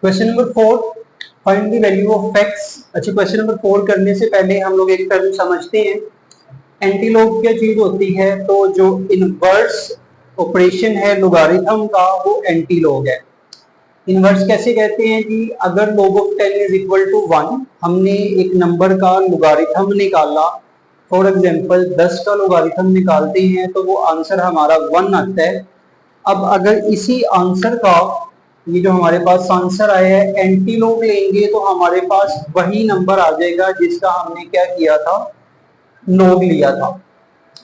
Question number 4, find the value of x. अच्छा, question number 4 करने से पहले हम लोग एक टर्म समझते हैं। एंटीलॉग क्या चीज होती है? तो जो इनवर्स ऑपरेशन है लोगारिथम का वो एंटीलॉग है। इनवर्स कैसे कहते हैं कि अगर log of 10 is equal to 1, हमने एक नंबर का लोगारिथम निकाला, फॉर एग्जांपल 10 का लोगारिथम निकालते हैं तो वो आंसर हमारा 1 आता है। अब अगर इसी आंसर का, ये जो हमारे पास आंसर आया है, एंटीलॉग लेंगे तो हमारे पास वही नंबर आ जाएगा जिसका हमने क्या किया था, लॉग लिया था।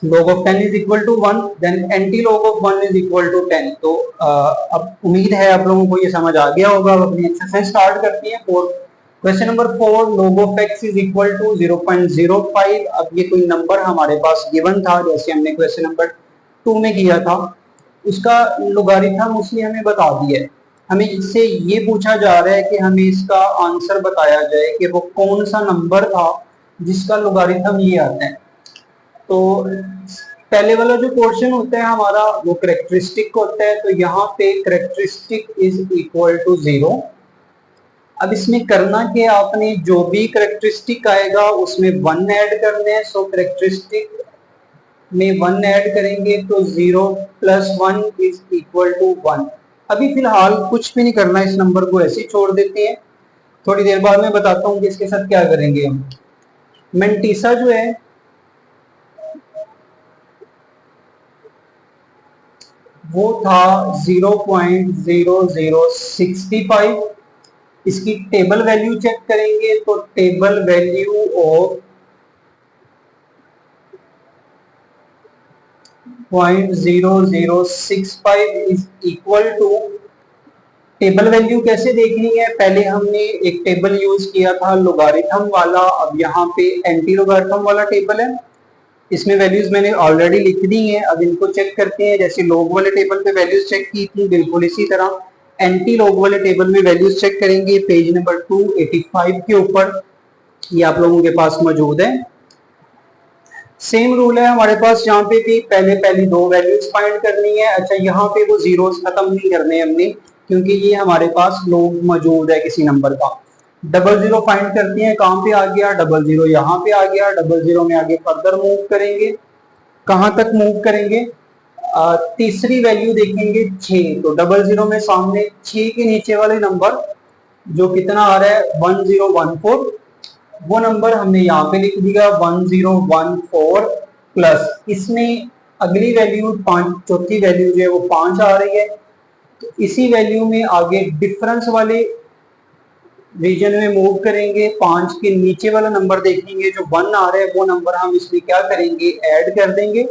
log of 10 is equal to 1, then anti-log of 1 is equal to 10। तो अब उम्मीद है आप लोगों को ये समझ आ गया होगा। अब अपनी एक्सरसाइज स्टार्ट करते हैं। Question number 4, log of x is equal to 0.05। अब ये कोई नंबर हमारे पास गिवन था, जैसे हमने क्वेश्चन नंबर 2 में किया था, उसका लोगारिथम उसने हमें बता दिया है। हमें इससे ये पूछा जा रहा है कि हमें इसका आंसर बताया जाए कि वो कौन सा नंबर था जिसका लोगारिथम ये आता है। तो पहले वाला जो पोर्शन होता है हमारा वो करेक्टरिस्टिक होता है, तो यहाँ पे करेक्टरिस्टिक इज इक्वल टू 0। अब इसमें करना क्या, आपने जो भी करेक्टरिस्टिक आएगा उसमें 1 ऐड करने हैं। सो करेक्टरिस्टिक में 1 ऐड करेंगे तो 0 + 1 इज इक्वल टू 1। अभी फिलहाल कुछ भी नहीं करना, इस नंबर को ऐसे ही छोड़ देते हैं। थोड़ी देर बाद मैं बताता हूँ कि इसके साथ क्या करेंगे हम। मेंटिसा जो है वो था 0.0065। इसकी टेबल वैल्यू चेक करेंगे तो table value of 0.0065 is equal to, table value कैसे देखनी है, पहले हमने एक टेबल यूज किया था लोगारिथम वाला, अब यहाँ पे एंटी लोगारिथम वाला टेबल है। इसमें वैल्यूज मैंने ऑलरेडी लिख दी हैं। अब इनको चेक करते हैं। जैसे लॉग वाले टेबल पे वैल्यूज चेक की थी, बिल्कुल इसी तरह एंटी लॉग वाले टेबल में वैल्यूज चेक करेंगे। पेज नंबर 285 के ऊपर ये आप लोगों के पास मौजूद है। सेम रूल है हमारे पास, यहाँ पे भी पहली दो वैल्यूज फाइंड करनी है। अच्छा, यहाँ पे वो जीरोस खत्म नहीं करने हमने, क्योंकि ये हमारे पास लॉग मौजूद है किसी नंबर का। 00 फाइंड करते हैं, कहाँ पे आ गया 00, यहाँ पे आ गया। 00 में आगे फर्दर मूव करेंगे, कहाँ तक मूव करेंगे, तीसरी वैल्यू देखेंगे 6। तो 00 में सामने 6 के नीचे वाले नंबर जो कितना आ रहा है 1014, वो नंबर हमने यहाँ पे लिख दिया 1014 प्लस इसमें अगली वैल्यू 5, चौथी वैल्यू जो है वो 5 आ रही है। तो इसी वैल्यू में आगे डिफरेंस वाले रीजन में मूव करेंगे। 5 के नीचे वाला नंबर देखेंगे जो 1 आ रहा है, वो नंबर हम इसमें क्या करेंगे, ऐड कर देंगे।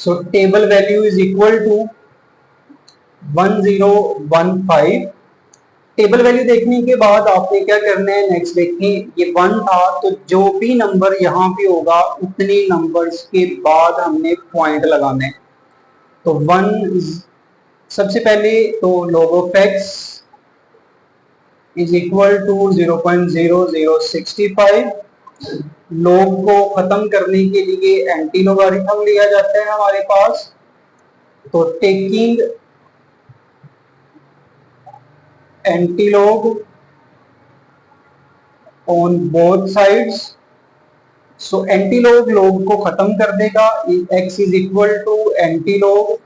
So table value is equal to 1015। Table value देखने के बाद आपने क्या करना है, नेक्स्ट देखें, ये 1 था तो जो भी नंबर यहाँ पे होगा उतने नंबर्स के बाद हमने पॉइंट लगाना है। तो 1 सबसे पहले तो log of x is equal to 0.0065। log को खत्म करने के लिए एंटी लोगारिथम लिया जाता है हमारे पास। तो taking antilog on both sides, so antilog log को खत्म कर देगा। x is equal to antilog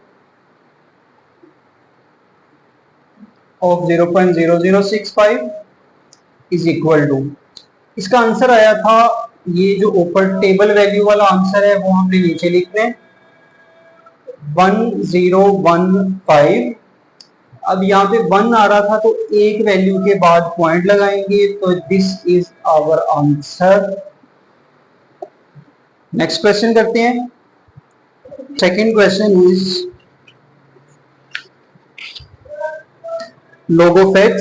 of 0.0065 is equal to, इसका आंसर आया था, ये जो ऊपर टेबल वैल्यू वाला आंसर है वो हमने नीचे लिखना है 1015। अब यहाँ पे 1 आ रहा था तो एक वैल्यू के बाद पॉइंट लगाएंगे, तो this is our answer. Next question करते हैं। Second question is log of x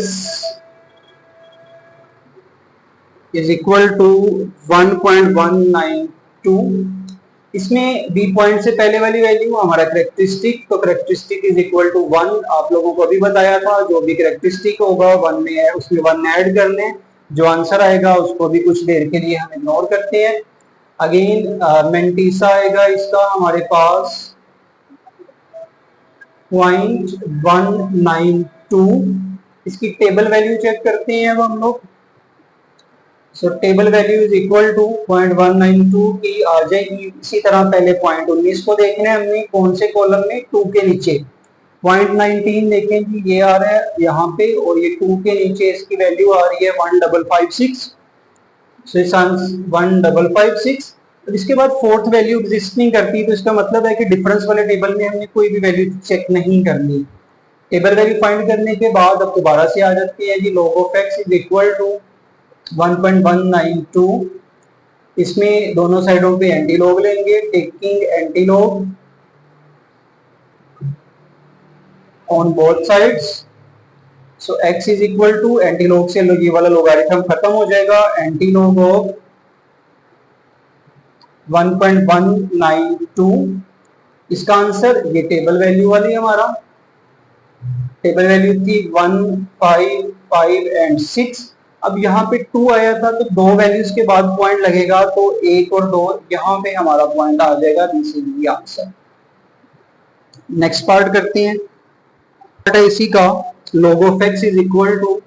is equal to 1.192। इसमें b पॉइंट से पहले वाली वैल्यू हमारा करेक्टरिस्टिक, तो करेक्टरिस्टिक इज इक्वल टू 1। आप लोगों को अभी बताया था जो भी करेक्टरिस्टिक होगा 1 में है उसमें 1 ऐड करने, जो आंसर आएगा उसको भी कुछ देर के लिए हम इग्नोर करते हैं। अगेन मेंटिसा आएगा इसका हमारे पास 0.192 इसकी टेबल वैल्यू चेक करते हैं अब हम लोग। So table value is equal to 0.192 की आ जाएगी। इसी तरह पहले 0.19 को देखना है हमने, कौन से कॉलम में, 2 के नीचे। 0.19 देखें जी, ये आ रहा है यहाँ पे, और ये 2 के नीचे इसकी वैल्यू आ रही है 1556। सो इस 1556। अब इसके बाद फोर्थ वैल्यू एग्जिस्ट नहीं करती, तो इसका मतलब है कि डिफरेंस वाले टेबल में हमने कोई भी वैल्यू चेक नहीं करनी। टेबल वैल्यू फाइंड करने के बाद अब दोबारा से आ जाती है जी, log of x is equal to 1.192। इसमें दोनों साइडों पे एंटी लॉग लेंगे, taking anti log on both sides. So x is equal to anti log से ये वाला लोगारिथम खत्म हो जाएगा, एंटी लॉग ऑफ 1.192। इसका आंसर ये टेबल वैल्यू वाली हमारा, टेबल वैल्यू थी 1, 5, 5 एंड 6। अब यहाँ पे 2 आया था तो दो वैल्यूज के बाद पॉइंट लगेगा, तो 1 और 2 यहाँ पे हमारा पॉइंट आ जाएगा। This is the answer. Next part करते हैं, इसी का log of x is equal to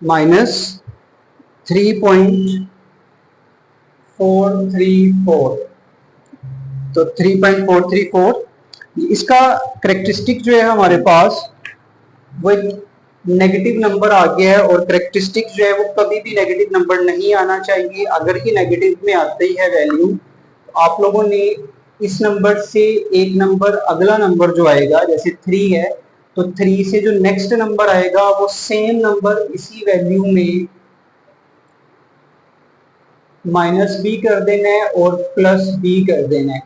-3.434। तो 3.434 इसका करेक्टरिस्टिक जो है हमारे पास वो एक नेगेटिव नंबर आ गया है, और करेक्टरिस्टिक जो है वो कभी भी नेगेटिव नंबर नहीं आना चाहिए। अगर ही नेगेटिव में आती है वैल्यू, तो आप लोगों ने इस नंबर से एक नंबर अगला नंबर जो आएगा, जैसे 3 है, तो 3 से जो नेक्स्ट नंबर आएगा वो सेम नंबर इसी वैल्यू में माइनस भी कर देना है और प्लस भी कर देना है।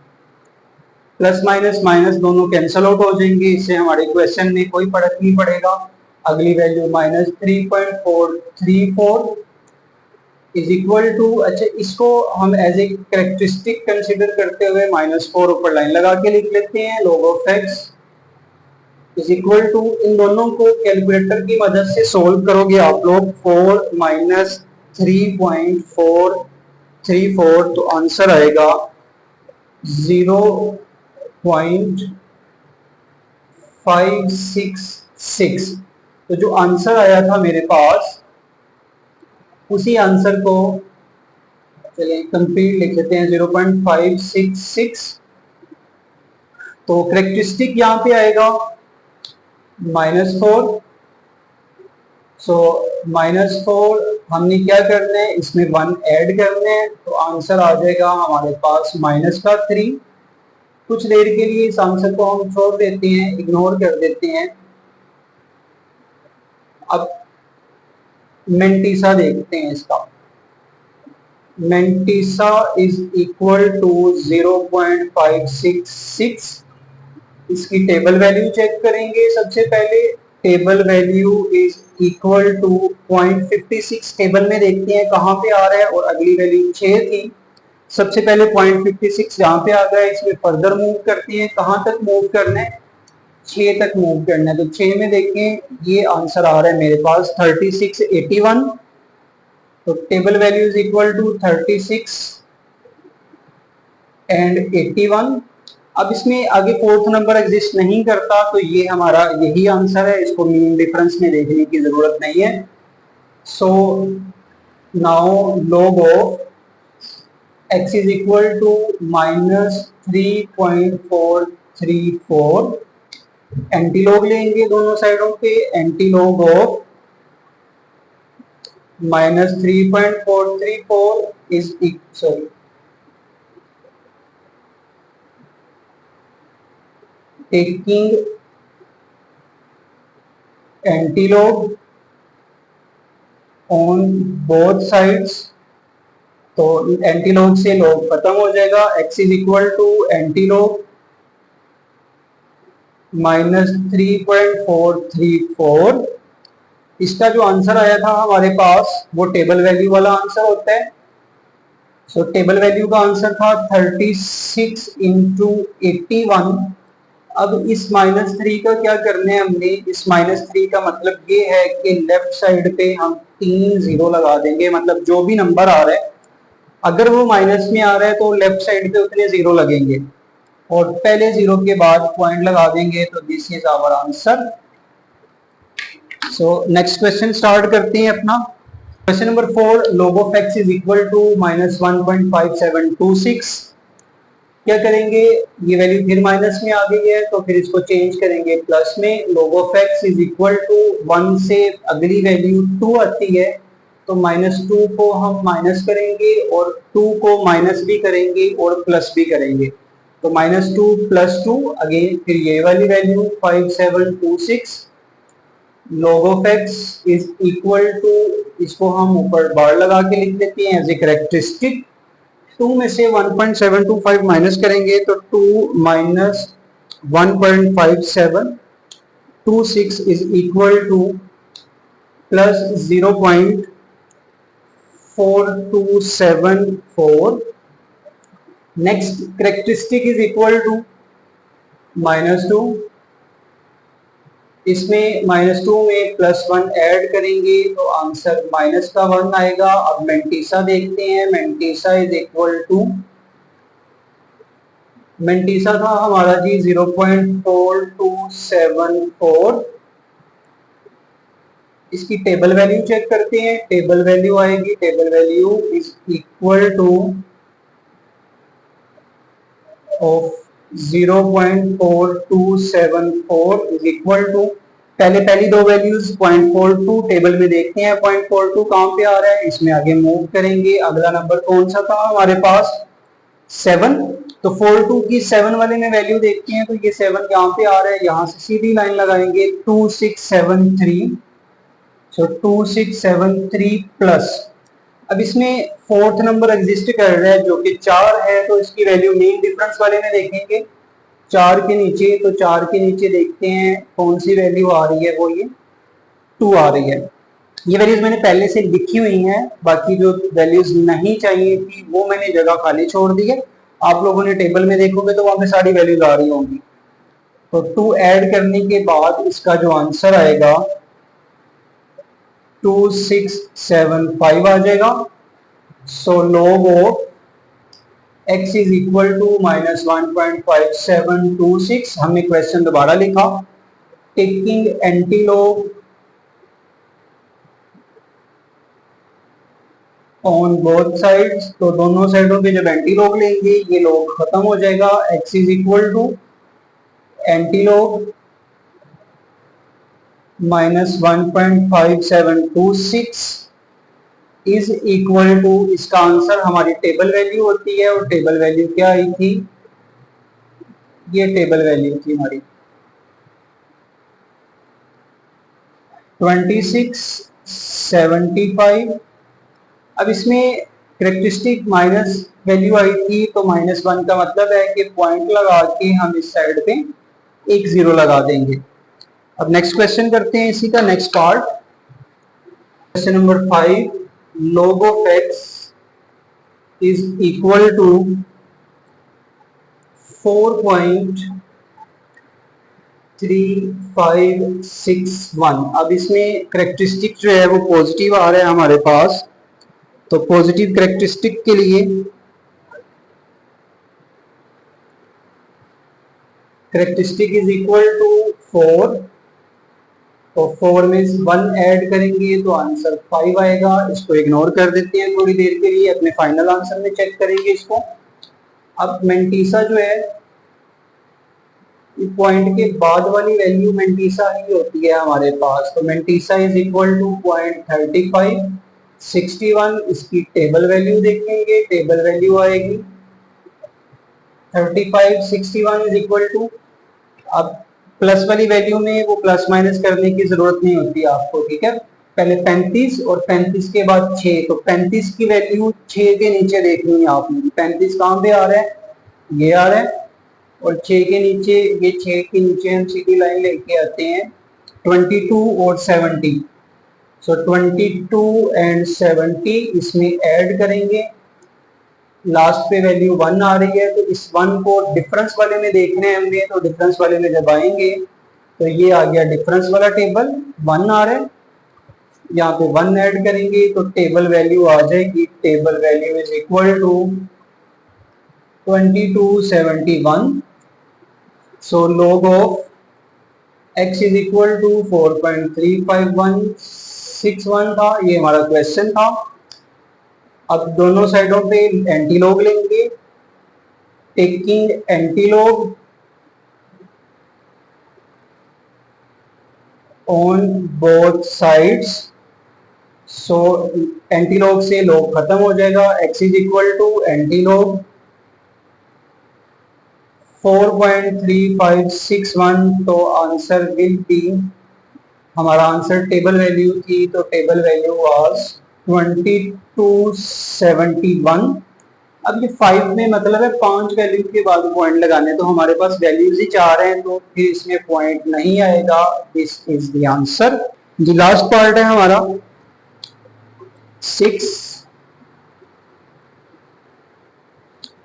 प्लस माइनस माइनस दोनों कैंसल आउट हो जाएंगे, इससे हमारे क्वेश्चन में कोई फर्क नहीं पड़ेगा। अगली वैल्यू -3.434 इज इक्वल टू, अच्छा इसको हम एज ए कैरेक्टरिस्टिक कंसीडर करते हुए -4 ऊपर लाइन लगा के लिख लेते हैं। log of x is equal to, इन दोनों को कैलकुलेटर की मदद से सोल्व करोगे आप लोग, 4 - 3.434, तो आंसर आएगा 0.566। तो जो आंसर आया था मेरे पास, उसी आंसर को चलिए कंप्लीट लिख लेते हैं, 0.566। तो करेक्टरिस्टिक यहाँ पे आएगा -4। सो -4 हमने क्या करना है, इसमें 1 ऐड करना है, तो आंसर आ जाएगा हमारे पास -3। कुछ देर के लिए इस आंसर को हम छोड़ देते हैं, इग्नोर कर देते हैं। अब मेंटिसा देखते हैं इसका। Mantissa is equal to 0.566। इसकी टेबल वैल्यू चेक करेंगे। सबसे पहले table value is equal to 0.56। Table में देखते हैं कहाँ पे आ रहा है, और अगली वैल्यू 6 थी। सबसे पहले 0.56 जहाँ पे आ गया, इसमें फर्दर मूव करते हैं। कहाँ तक मूव करना है, 6 तक मूव करना है। तो 6 में देखें, ये आंसर आ रहा है मेरे पास 3681। तो table value is equal to 36 and 81। अब इसमें आगे फोर्थ नंबर एग्जिस्ट नहीं करता, तो ये हमारा यही आंसर है, इसको मीन डिफरेंस में देखने की जरूरत नहीं है। So now log of x is equal to -3.434। Antilog लेंगे दोनों साइडों पे, antilog of -3.434 is sorry taking antilog on both sides. तो एंटीलॉग से लॉग खत्म हो जाएगा। x is equal to antilog -3.434। इसका जो आंसर आया था हमारे पास, वो टेबल वैल्यू वाला आंसर होता है। सो टेबल वैल्यू का आंसर था 36 × 81। अब इस -3 का क्या करना है हमने, इस -3 का मतलब ये है कि लेफ्ट साइड पे हम 3 0 लगा देंगे। मतलब जो भी नंबर आ रहा है, अगर वो माइनस में आ रहा है तो लेफ्ट साइड पे उतने 0 लगेंगे। और पहले जीरो के बाद पॉइंट लगा देंगे तो this is our answer. So next question start करते हैं अपना। Question number 4, log of x is equal to -1.5726। क्या करेंगे, ये वैल्यू फिर माइनस में आ गई है तो फिर इसको चेंज करेंगे प्लस में। log of x is equal to 1 से अगली वैल्यू 2 आती है तो -2 को हम माइनस करेंगे और 2 को माइनस भी करेंगे और प्लस भी करेंगे। तो -2 + 2 अगेन फिर ये वाली value 5726। log of x is equal to, इसको हम ऊपर बार लगा के लिख देते हैं एज ए कैरेक्टरिस्टिक। 2 में से 1.725 माइनस करेंगे तो 2 minus 1.5726 is equal to plus 0.4274। Next characteristic is equal to -2, इसमें -2 में +1 ऐड करेंगे तो आंसर माइनस का 1 आएगा। अब मेंटीसा देखते हैं, mantissa is equal to, mantissa था हमारा जी 0.4274। इसकी टेबल वैल्यू चेक करते हैं, टेबल वैल्यू आएगी, table value is equal to of 0.4274 is equal to, पहली दो वैल्यूज 0.42 टेबल में देखते हैं 0.42 कहां पे आ रहा है, इसमें आगे मूव करेंगे। अगला नंबर कौन सा था हमारे पास, 7। तो 42 की 7 वाले में वैल्यू देखते हैं तो ये 7 यहाँ पे आ रहा है, यहाँ से सीधी लाइन लगाएंगे 2673। सो 2673 प्लस, अब इसमें फोर्थ नंबर एग्जिस्ट कर रहा है जो कि 4 है तो इसकी वैल्यू मीन डिफरेंस वाले में देखेंगे 4 के नीचे। तो 4 के नीचे देखते हैं कौन सी वैल्यू आ रही है, वो ये 2 आ रही है। ये वैल्यूज मैंने पहले से लिखी हुई हैं, बाकी जो वैल्यूज नहीं चाहिए थी वो मैंने जगह खाली छोड़ दी है। आप लोगों ने टेबल में देखोगे तो वहां पे सारी वैल्यूज आ रही होंगी। तो 2 ऐड करने के बाद इसका जो आंसर आएगा 2675 आ जाएगा। So log of x is equal to -1.5726। हमने क्वेश्चन दोबारा लिखा, taking antilog on both sides, तो दोनों साइडों पे जब एंटीलॉग लेंगे ये लॉग खत्म हो जाएगा। x is equal to antilog -1.5726 is equal to, इसका आंसर हमारी टेबल वैल्यू होती है और टेबल वैल्यू क्या आई थी, ये टेबल वैल्यू थी हमारी 2675। अब इसमें कैरेक्टरिस्टिक माइनस वैल्यू आई थी तो -1 का मतलब है कि पॉइंट लगा के हम इस साइड पे एक 0 लगा देंगे। अब नेक्स्ट क्वेश्चन करते हैं इसी का next part. Question number 5, log of x is equal to 4.3561। अब इसमें कैरेक्टरिस्टिक जो है वो पॉजिटिव आ रहा है हमारे पास, तो पॉजिटिव कैरेक्टरिस्टिक के लिए कैरेक्टरिस्टिक इज इक्वल टू 4, तो 4 में 1 ऐड करेंगे तो आंसर 5 आएगा। इसको इग्नोर कर देते हैं थोड़ी देर के लिए, अपने फाइनल आंसर में चेक करेंगे इसको। अब मेंटीसा जो है पॉइंट के बाद वाली वैल्यू मेंटीसा ही होती है हमारे पास, तो मेंटीसा इज इक्वल टू 0.3561। इसकी टेबल वैल्यू देखेंगे, टेबल वैल्यू आएगी 3561 इज इक्वल टू, अब प्लस वाली वैल्यू में वो प्लस माइनस करने की जरूरत नहीं होती आपको, ठीक है। पहले 35 और 35 के बाद 6, तो 35 की वैल्यू 6 के नीचे देखनी है आपने। 35 कहाँ पे आ रहा है, ये आ रहा है, और 6 के नीचे, ये 6 के नीचे हम सीधी लाइन लेके आते हैं 22 और 70। सो 22 एंड 70 इसमें ऐड करेंगे, लास्ट पे वैल्यू 1 आ रही है तो इस 1 को डिफरेंस वाले में देखने हमने, तो डिफरेंस वाले में जब आएंगे तो ये आ गया डिफरेंस वाला टेबल, 1 आ रहा है, यहाँ पे 1 ऐड करेंगे तो टेबल वैल्यू आ जाएगी, table value is equal to 2271। So log of x is equal to 4.35161 था, ये हमारा क्वेश्चन था। अब दोनों साइडों पे एंटीलॉग लेंगे, taking antilog on both sides. So antilog से लॉग खत्म हो जाएगा, x is equal to antilog 4.3561, तो आंसर विल बी, हमारा आंसर टेबल वैल्यू थी तो टेबल वैल्यू वाज 2271। अब ये 5 में मतलब है 5 वैल्यू के बाद पॉइंट लगाने, तो हमारे पास वैल्यूज ही 4 हैं तो फिर इसमें पॉइंट नहीं आएगा। This is the answer. जी लास्ट पार्ट है हमारा 6,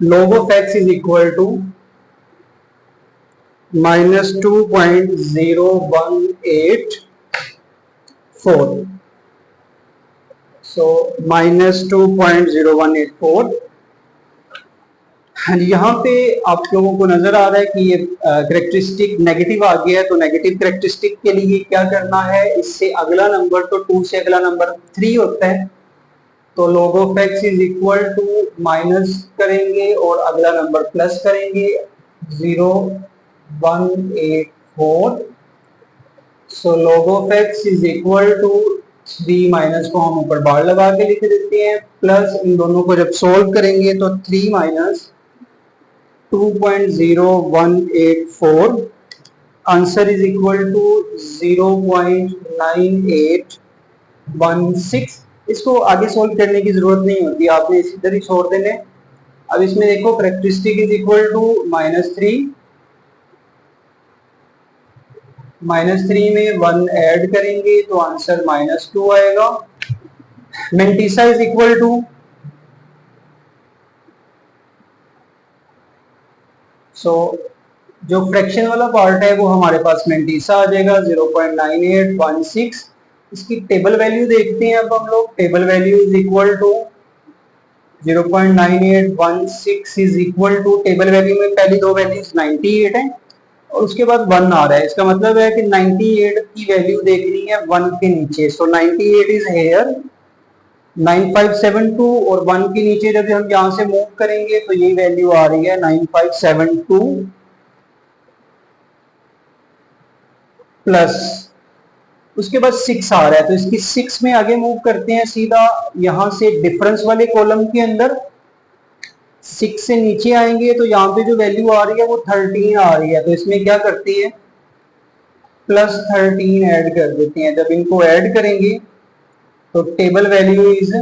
log of x is equal to -2.0184, so -2.0184। यहाँ पे आप लोगों को नजर आ रहा है कि ये करेक्टरिस्टिक नेगेटिव आ गया है, तो नेगेटिव करेक्टरिस्टिक के लिए क्या करना है, इससे अगला नंबर, तो 2 से अगला नंबर 3 होता है, तो log of x is equal to minus करेंगे और अगला नंबर प्लस करेंगे 0.184। So log of x is equal to 3 minus को हम ऊपर बार लगा के लिख देते हैं, प्लस इन दोनों को जब सोल्व करेंगे तो 3 minus 2.0184, answer is equal to 0.9816। इसको आगे सोल्व करने की जरूरत नहीं होती, आपने इधर ही छोड़ देने। अब इसमें देखो करेक्टरिस्टिक इज इक्वल टू -3 में 1 ऐड करेंगे तो आंसर -2 आएगा। मेंटिसा इज इक्वल टू, सो जो फ्रैक्शन वाला पार्ट है वो हमारे पास मेंटिसा आ जाएगा 0.9816। इसकी टेबल वैल्यू देखते हैं अब हम लोग। Table value is equal to 0.9816 is equal to, table value में पहली दो वैल्यूज 98 है और उसके बाद 1 आ रहा है, इसका मतलब है कि 98 की वैल्यू देखनी है 1 के नीचे। सो 98 इज हेयर 9572 और 1 के नीचे जब हम यहां से मूव करेंगे तो ये वैल्यू आ रही है 9572 प्लस उसके बाद 6 आ रहा है, तो इसकी 6 में आगे मूव करते हैं सीधा यहां से डिफरेंस वाले कॉलम के अंदर। 6 से नीचे आएंगे तो यहाँ पे जो वैल्यू आ रही है वो 13 आ रही है, तो इसमें क्या करते हैं +13 ऐड कर देते हैं। जब इनको ऐड करेंगे तो टेबल वैल्यू इज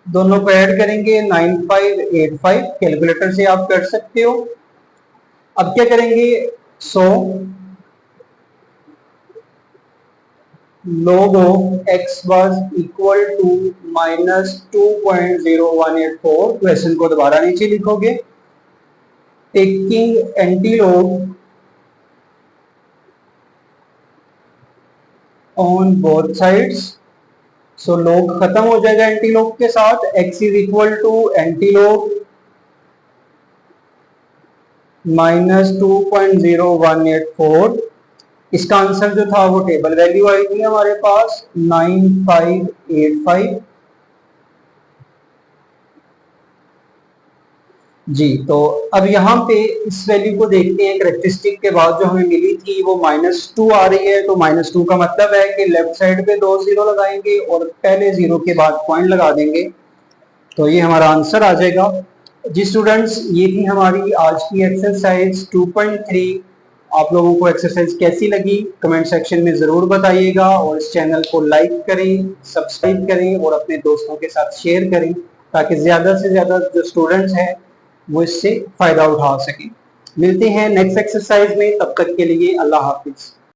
दोनों को ऐड करेंगे 9585, कैलकुलेटर से आप कर सकते हो। अब क्या करेंगे, so log of x was equal to -2.0184, question को दोबारा नीचे लिखोगे, taking antilog on both sides. So log खत्म हो जाएगा एंटीलॉग के साथ, x is equal to antilog -2.0184। इसका आंसर जो था वो टेबल वैल्यू आई थी हमारे पास 9585 जी। तो अब यहाँ पे इस वैल्यू को देखते हैं, करेक्टरिस्टिक के बाद जो हमें मिली थी वो -2 आ रही है, तो -2 का मतलब है कि लेफ्ट साइड पे 2 0 लगाएंगे और पहले 0 के बाद पॉइंट लगा देंगे, तो ये हमारा आंसर आ जाएगा। जी स्टूडेंट्स, ये थी हमारी आज की एक्सरसाइज 2.3। आप लोगों को एक्सरसाइज कैसी लगी कमेंट सेक्शन में जरूर बताइएगा और इस चैनल को लाइक करें, सब्सक्राइब करें और अपने दोस्तों के साथ शेयर करें ताकि ज्यादा से ज्यादा जो स्टूडेंट्स हैं वो इससे फायदा उठा सकें। मिलते हैं नेक्स्ट एक्सरसाइज में, तब तक के लिए अल्लाह हाफिज।